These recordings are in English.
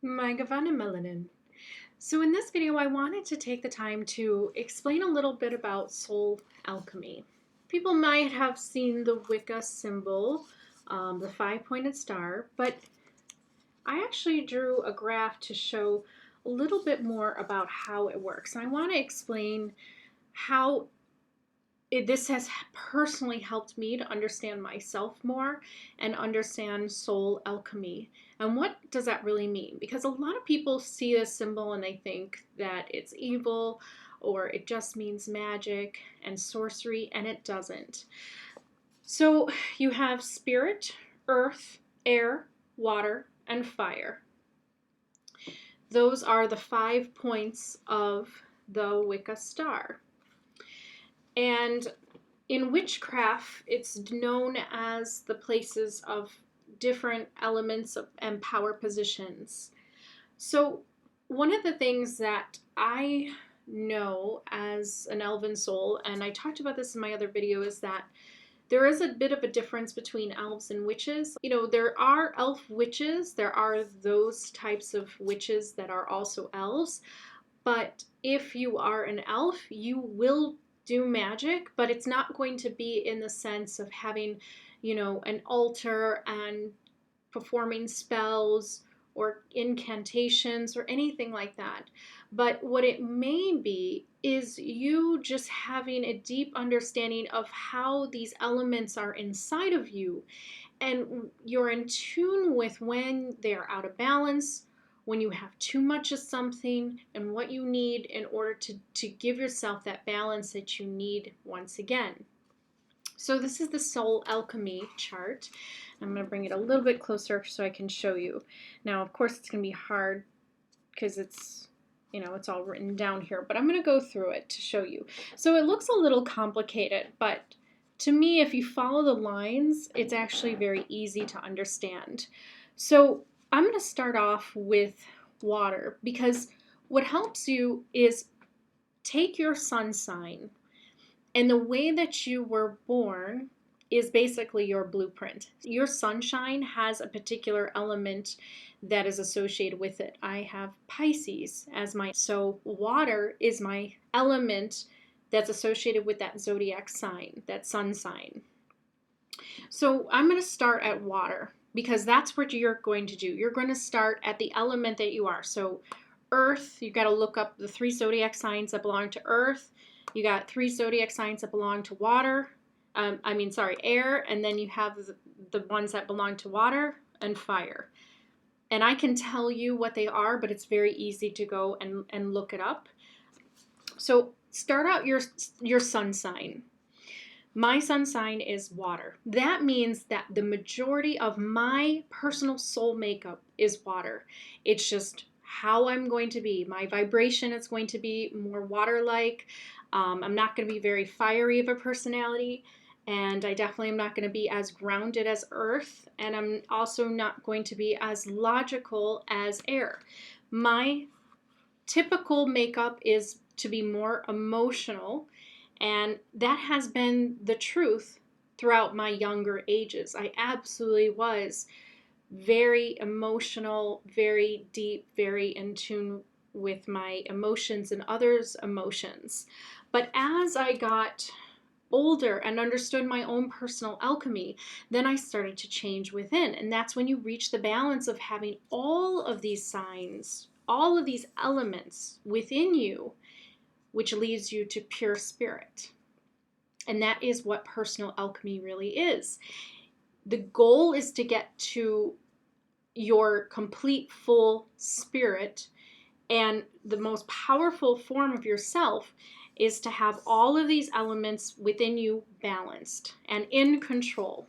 Melanin. So in this video, I wanted to take the time to explain a little bit about soul alchemy. People might have seen the Wicca symbol, the five-pointed star, but I actually drew a graph to show a little bit more about how it works. And I want to explain how this has personally helped me to understand myself more and understand soul alchemy. And what does that really mean? Because a lot of people see this symbol and they think that it's evil or it just means magic and sorcery, and it doesn't. So you have spirit, earth, air, water, and fire. Those are the 5 points of the Wicca star. And in witchcraft, it's known as the places of different elements and power positions. So one of the things that I know as an elven soul, and I talked about this in my other video, is that there is a bit of a difference between elves and witches. You know, there are elf witches, there are those types of witches that are also elves, but if you are an elf, you will do magic, but it's not going to be in the sense of having, an altar and performing spells or incantations or anything like that. But what it may be is you just having a deep understanding of how these elements are inside of you, and you're in tune with when they're out of balance, when you have too much of something, and what you need in order to give yourself that balance that you need once again. So this is the soul alchemy chart. I'm going to bring it a little bit closer so I can show you. Now, of course, it's going to be hard because it's all written down here, but I'm going to go through it to show you. So it looks a little complicated, but to me, if you follow the lines, it's actually very easy to understand. So I'm going to start off with water, because what helps you is take your sun sign, and the way that you were born is basically your blueprint. Your sunshine has a particular element that is associated with it. I have Pisces as so water is my element that's associated with that zodiac sign, that sun sign. So I'm going to start at water, because that's what you're going to do. You're going to start at the element that you are. So earth, you got to look up the 3 zodiac signs that belong to earth. You got 3 zodiac signs that belong to water. Air, and then you have the ones that belong to water and fire. And I can tell you what they are, but it's very easy to go and look it up. So start out your sun sign. My sun sign is water. That means that the majority of my personal soul makeup is water. It's just how I'm going to be. My vibration is going to be more water-like. I'm not going to be very fiery of a personality, and I definitely am not going to be as grounded as earth, and I'm also not going to be as logical as air. My typical makeup is to be more emotional, and that has been the truth throughout my younger ages. I absolutely was very emotional, very deep, very in tune with my emotions and others' emotions. But as I got older and understood my own personal alchemy, then I started to change within. And that's when you reach the balance of having all of these signs, all of these elements within you, which leads you to pure spirit. And that is what personal alchemy really is. The goal is to get to your complete full spirit, and the most powerful form of yourself is to have all of these elements within you balanced and in control.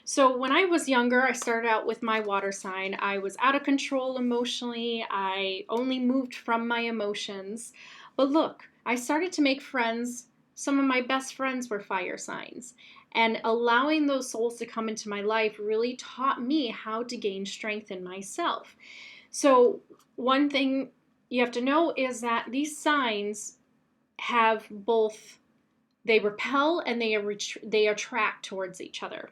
So when I was younger, I started out with my water sign. I was out of control emotionally. I only moved from my emotions. But look, I started to make friends. Some of my best friends were fire signs. And allowing those souls to come into my life really taught me how to gain strength in myself. So one thing you have to know is that these signs have both, they repel and they attract towards each other.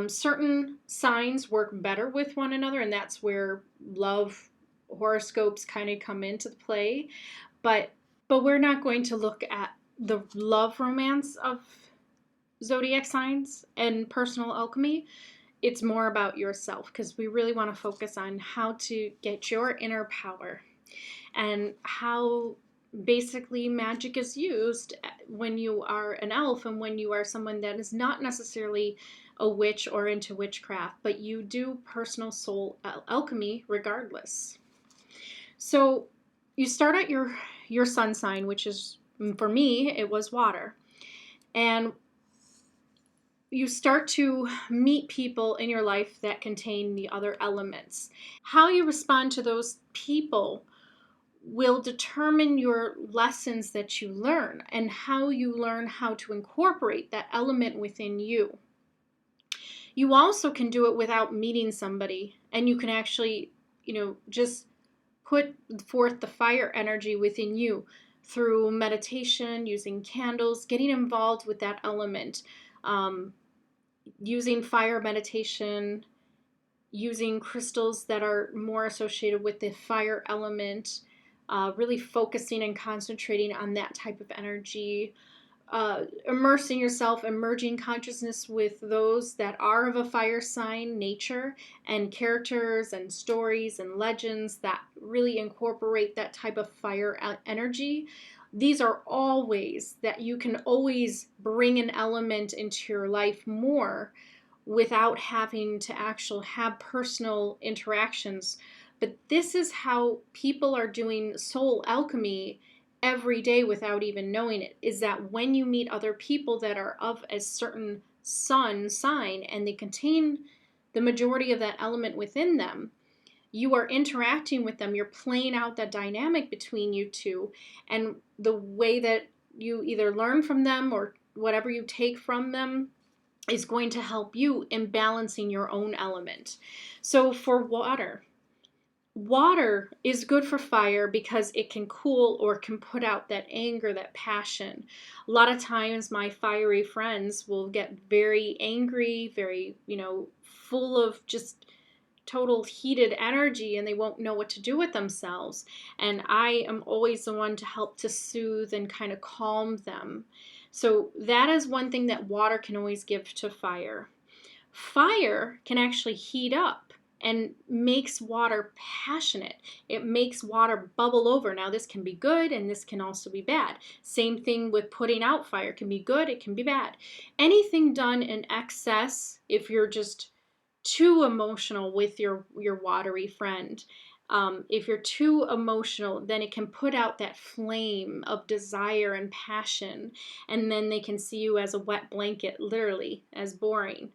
Certain signs work better with one another, and that's where love horoscopes kind of come into play. But we're not going to look at the love romance of zodiac signs and personal alchemy. It's more about yourself, because we really want to focus on how to get your inner power and how basically magic is used when you are an elf and when you are someone that is not necessarily a witch or into witchcraft, but you do personal soul alchemy regardless. So you start at your sun sign, which is, for me, it was water. And you start to meet people in your life that contain the other elements. How you respond to those people will determine your lessons that you learn and how you learn how to incorporate that element within you. You also can do it without meeting somebody, and you can actually, just put forth the fire energy within you through meditation, using candles, getting involved with that element, using fire meditation, using crystals that are more associated with the fire element, really focusing and concentrating on that type of energy, immersing yourself, emerging consciousness with those that are of a fire sign nature, and characters and stories and legends that really incorporate that type of fire energy. These are all ways that you can always bring an element into your life more without having to actually have personal interactions. But this is how people are doing soul alchemy every day without even knowing it, is that when you meet other people that are of a certain sun sign and they contain the majority of that element within them, you are interacting with them, you're playing out that dynamic between you two, and the way that you either learn from them or whatever you take from them is going to help you in balancing your own element. So for water is good for fire because it can cool or can put out that anger, that passion. A lot of times my fiery friends will get very angry, very, full of just total heated energy, and they won't know what to do with themselves. And I am always the one to help to soothe and kind of calm them. So that is one thing that water can always give to fire. Fire can actually heat up and makes water passionate. It makes water bubble over. Now, this can be good and this can also be bad. Same thing with putting out fire. It can be good, it can be bad. Anything done in excess, if you're just too emotional with your watery friend, if you're too emotional, then it can put out that flame of desire and passion, and then they can see you as a wet blanket, literally, as boring.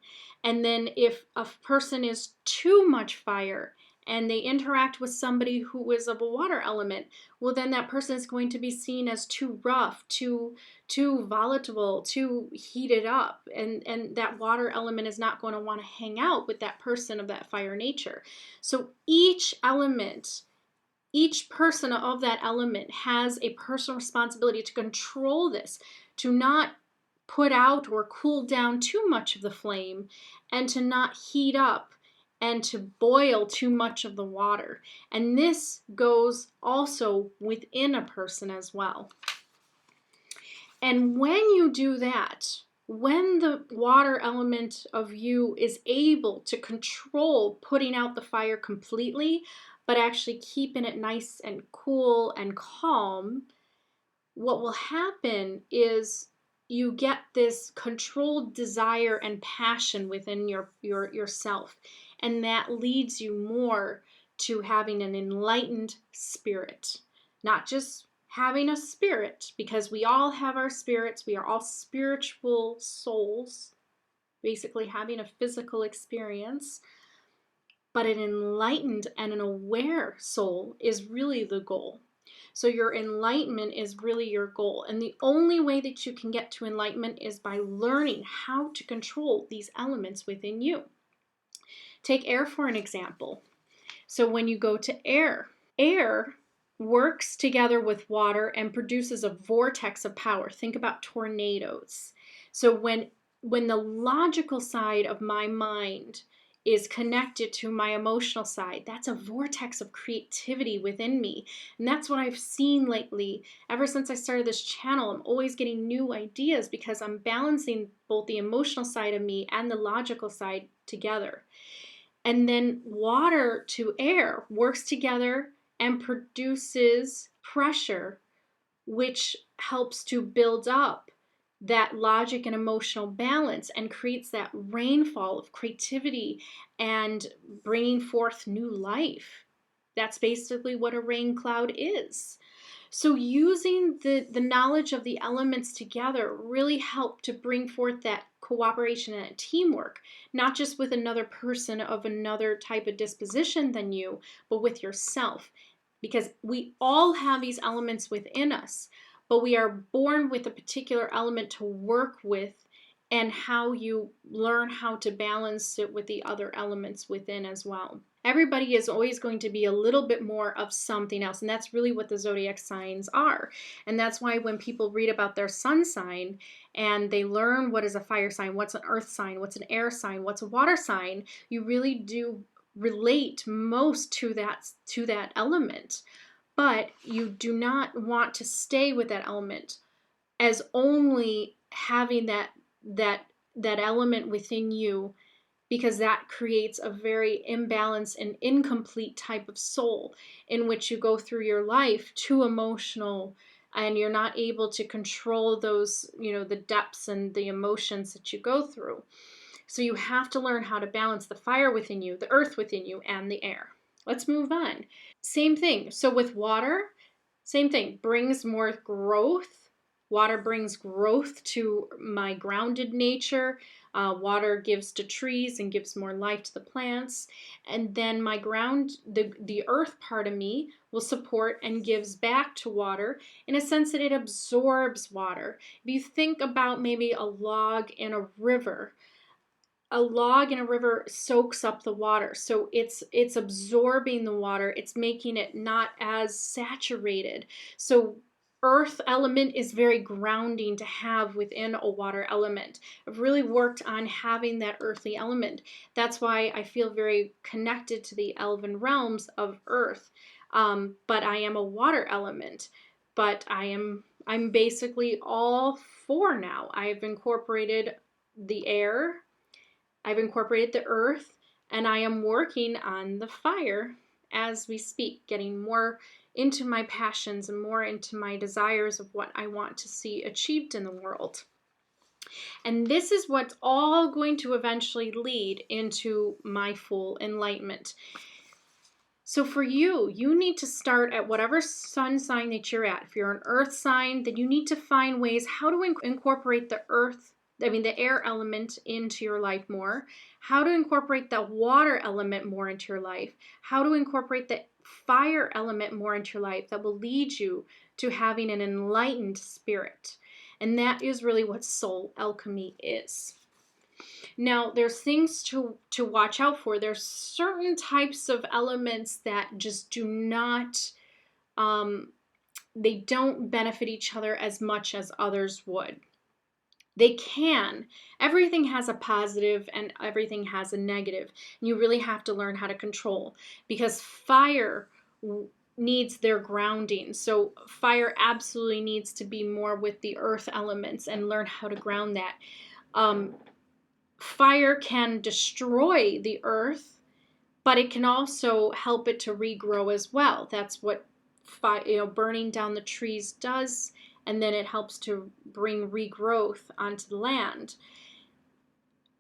And then if a person is too much fire and they interact with somebody who is of a water element, well, then that person is going to be seen as too rough, too volatile, too heated up, and that water element is not going to want to hang out with that person of that fire nature. So each element, each person of that element has a personal responsibility to control this, to not put out or cool down too much of the flame, and to not heat up and to boil too much of the water. And this goes also within a person as well. And when you do that, when the water element of you is able to control putting out the fire completely, but actually keeping it nice and cool and calm, what will happen is you get this controlled desire and passion within yourself. And that leads you more to having an enlightened spirit, not just having a spirit, because we all have our spirits. We are all spiritual souls, basically having a physical experience. But an enlightened and an aware soul is really the goal. So your enlightenment is really your goal. And the only way that you can get to enlightenment is by learning how to control these elements within you. Take air for an example. So when you go to air works together with water and produces a vortex of power. Think about tornadoes. So when when the logical side of my mind is connected to my emotional side, that's a vortex of creativity within me. And that's what I've seen lately. Ever since I started this channel, I'm always getting new ideas because I'm balancing both the emotional side of me and the logical side together. And then water to air works together and produces pressure, which helps to build up that logic and emotional balance and creates that rainfall of creativity and bringing forth new life. That's basically what a rain cloud is. So using the knowledge of the elements together really helped to bring forth that cooperation and teamwork, not just with another person of another type of disposition than you, but with yourself. Because we all have these elements within us, but we are born with a particular element to work with, and how you learn how to balance it with the other elements within as well. Everybody is always going to be a little bit more of something else, and that's really what the zodiac signs are. And that's why when people read about their sun sign and they learn what is a fire sign, what's an earth sign, what's an air sign, what's a water sign, you really do relate most to that element. But you do not want to stay with that element as only having that that element within you, because that creates a very imbalanced and incomplete type of soul in which you go through your life too emotional, and you're not able to control those, the depths and the emotions that you go through. So you have to learn how to balance the fire within you, the earth within you, and the air. Let's move on. Same thing. So with water, same thing, brings more growth. Water brings growth to my grounded nature. Water gives to trees and gives more life to the plants. And then my the earth part of me will support and gives back to water in a sense that it absorbs water. If you think about maybe a log in a river, soaks up the water, so it's absorbing the water, it's making it not as saturated. So earth element is very grounding to have within a water element. I've really worked on having that earthly element. That's why I feel very connected to the elven realms of earth. But I am a water element, but I'm basically all four now. I've incorporated the air, I've incorporated the earth, and I am working on the fire as we speak, getting more into my passions and more into my desires of what I want to see achieved in the world. And this is what's all going to eventually lead into my full enlightenment. So for you, you need to start at whatever sun sign that you're at. If you're an earth sign, then you need to find ways how to incorporate the air element into your life more, how to incorporate the water element more into your life, how to incorporate the fire element more into your life that will lead you to having an enlightened spirit. And that is really what soul alchemy is. Now, there's things to watch out for. There's certain types of elements that just do not, they don't benefit each other as much as others would. They can. Everything has a positive and everything has a negative. And you really have to learn how to control, because fire needs their grounding. So fire absolutely needs to be more with the earth elements and learn how to ground that. Fire can destroy the earth, but it can also help it to regrow as well. That's what burning down the trees does, and then it helps to bring regrowth onto the land.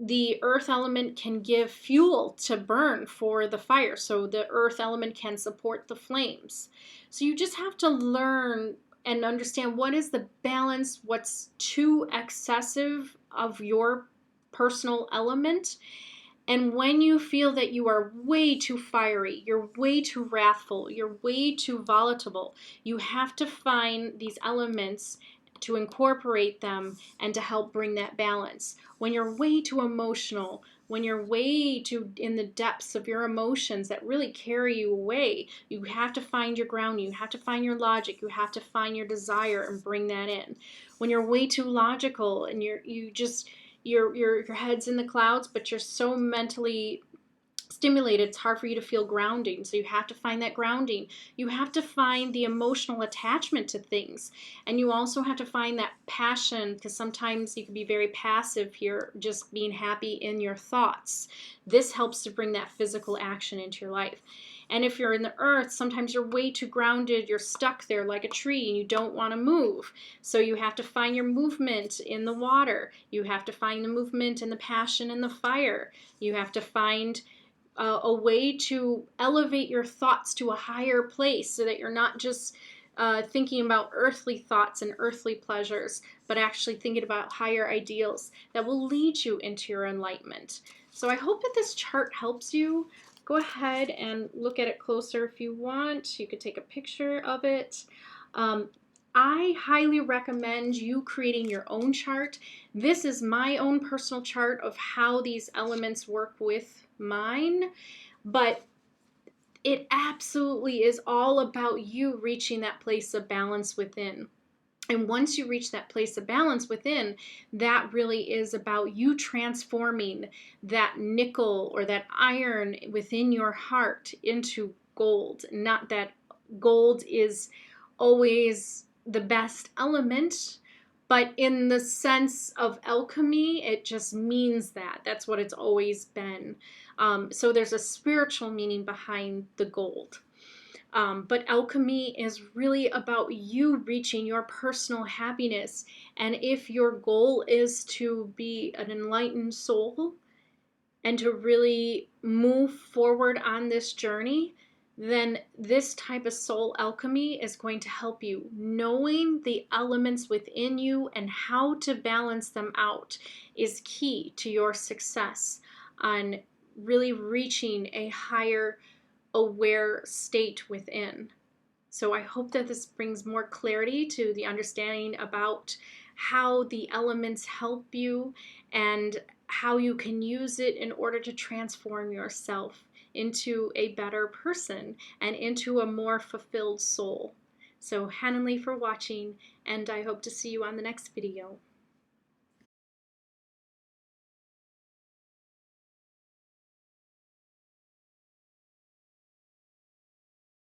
The earth element can give fuel to burn for the fire, so the earth element can support the flames. So you just have to learn and understand what is the balance, what's too excessive of your personal element. And when you feel that you are way too fiery, you're way too wrathful, you're way too volatile, you have to find these elements to incorporate them and to help bring that balance. When you're way too emotional, when you're way too in the depths of your emotions that really carry you away, you have to find your grounding, you have to find your logic, you have to find your desire and bring that in. When you're way too logical and your head's in the clouds, but you're so mentally stimulated, it's hard for you to feel grounding. So you have to find that grounding. You have to find the emotional attachment to things. And you also have to find that passion, because sometimes you can be very passive here, just being happy in your thoughts. This helps to bring that physical action into your life. And if you're in the earth, sometimes you're way too grounded, you're stuck there like a tree and you don't want to move. So you have to find your movement in the water. You have to find the movement and the passion in the fire. You have to find a way to elevate your thoughts to a higher place so that you're not just thinking about earthly thoughts and earthly pleasures, but actually thinking about higher ideals that will lead you into your enlightenment. So I hope that this chart helps you. Go ahead and look at it closer if you want. You could take a picture of it. I highly recommend you creating your own chart. This is my own personal chart of how these elements work with mine, but it absolutely is all about you reaching that place of balance within. And once you reach that place of balance within, that really is about you transforming that nickel or that iron within your heart into gold. Not that gold is always the best element, but in the sense of alchemy, it just means that. That's what it's always been. So there's a spiritual meaning behind the gold. But alchemy is really about you reaching your personal happiness. And if your goal is to be an enlightened soul and to really move forward on this journey, then this type of soul alchemy is going to help you. Knowing the elements within you and how to balance them out is key to your success on really reaching a higher aware state within. So I hope that this brings more clarity to the understanding about how the elements help you and how you can use it in order to transform yourself into a better person and into a more fulfilled soul. So Hannah Lee for watching, and I hope to see you on the next video.